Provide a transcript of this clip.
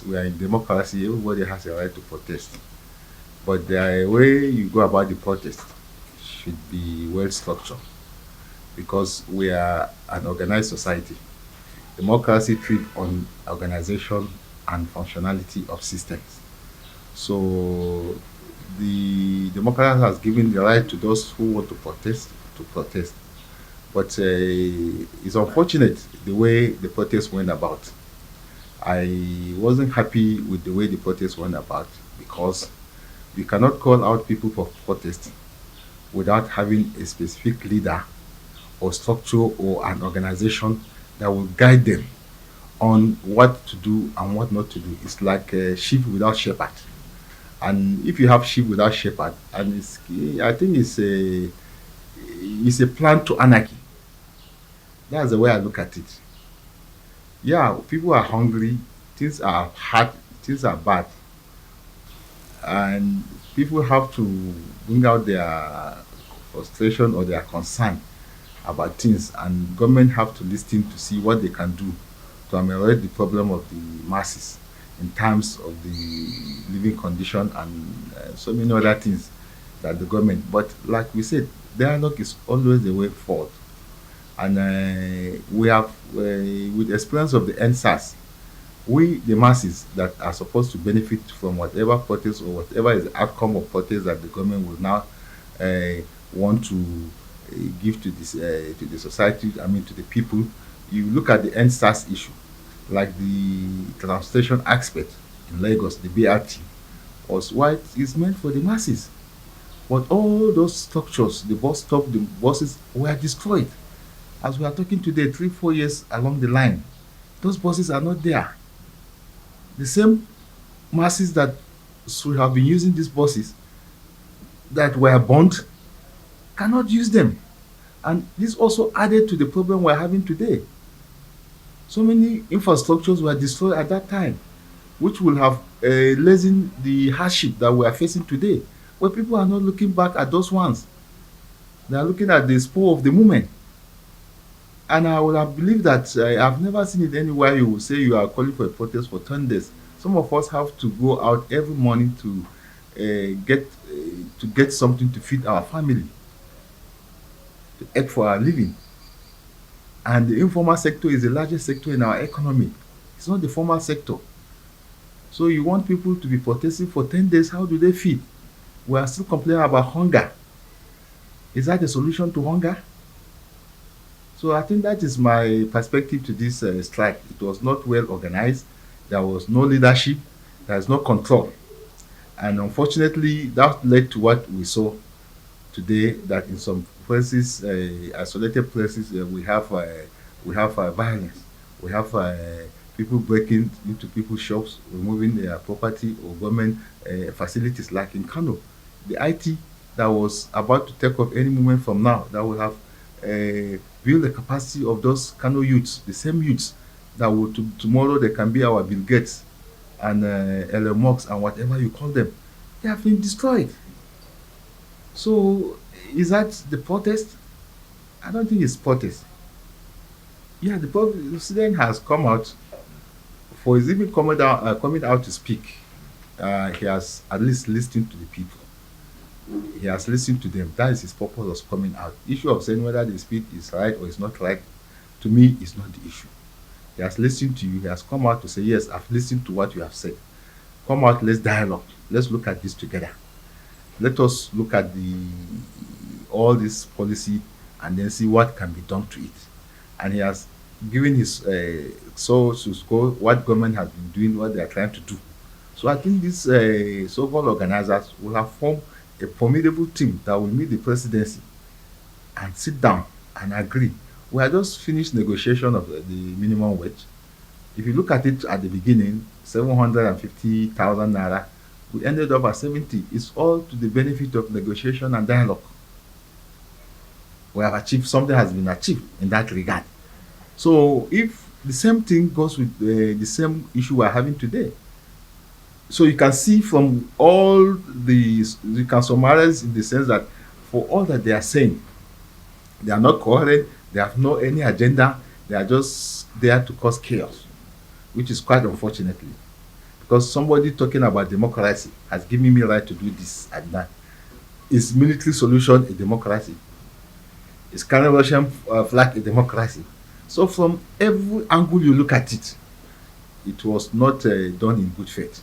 we are in democracy, everybody has a right to protest. But the way you go about the protest should be well structured because we are an organized society. Democracy thrives on organization and functionality of systems. So the democracy has given the right to those who want to protest. But it's unfortunate the way the protest went about. I wasn't happy with the way the protest went about because you cannot call out people for protest without having a specific leader or structure or an organization that will guide them on what to do and what not to do. It's like a sheep without shepherd. And if you have sheep without shepherd, and I think it's a plan to anarchy. That's the way I look at it. Yeah, people are hungry, things are hard, things are bad, and people have to bring out their frustration or their concern about things, and government have to listen to see what they can do to ameliorate the problem of the masses in terms of the living condition and so many other things that the government. But like we said, dialogue is always the way forward, and we have with experience of the NSAS, we the masses that are supposed to benefit from whatever protest or whatever is the outcome of protest that the government will now uh, want to give to the society, I mean to the people. You look at the NSAS issue, like the transportation aspect in Lagos, the BRT was what is meant for the masses. But all those structures, the bus stop, the buses were destroyed. As we are talking today, 3, 4 years along the line, those buses are not there. The same masses that should have been using these buses that were burnt cannot use them. And this also added to the problem we're having today. So many infrastructures were destroyed at that time, which will have lessened the hardship that we are facing today. But people are not looking back at those ones. They are looking at the spur of the moment. And I would have believed that I've never seen it anywhere you will say you are calling for a protest for 10 days. Some of us have to go out every morning to get something to feed our family, to eat for our living. And the informal sector is the largest sector in our economy. It's not the formal sector. So you want people to be protesting for 10 days, how do they feed? We are still complaining about hunger. Is that a solution to hunger? So I think that is my perspective to this strike. It was not well organized. There was no leadership. There is no control. And unfortunately, that led to what we saw today. That in some places, isolated places, we have violence. We have people breaking into people's shops, removing their property or government facilities, like in Kano. The IT that was about to take off any moment from now, that will have build the capacity of those Kano youths, the same youths that will tomorrow they can be our Bill Gates and Elon Musk and whatever you call them. They have been destroyed. So is that the protest? I don't think it's protest. Yeah, the president has come out for his even coming out to speak. He has at least listened to the people. He has listened to them. That is his purpose of coming out. Issue of saying whether the speech is right or is not right, to me, is not the issue. He has listened to you. He has come out to say, yes, I've listened to what you have said. Come out, let's dialogue. Let's look at this together. Let us look at the all this policy and then see what can be done to it. And he has given his source to score what government has been doing, what they are trying to do. So I think these so-called organizers will have formed a formidable team that will meet the presidency and sit down and agree. We had just finished negotiation of the minimum wage. If you look at it at the beginning, 750,000 naira, we ended up at 70. It's all to the benefit of negotiation and dialogue. We have achieved something has been achieved in that regard. So if the same thing goes with the same issue we're having today, so you can see from all these, you can summarize in the sense that for all that they are saying, they are not coherent, they have no any agenda, they are just there to cause chaos, which is quite unfortunately. because somebody talking about democracy has given me right to do this and that. Is military solution a democracy? Is carrying Russian flag a democracy? So from every angle you look at it, it was not done in good faith.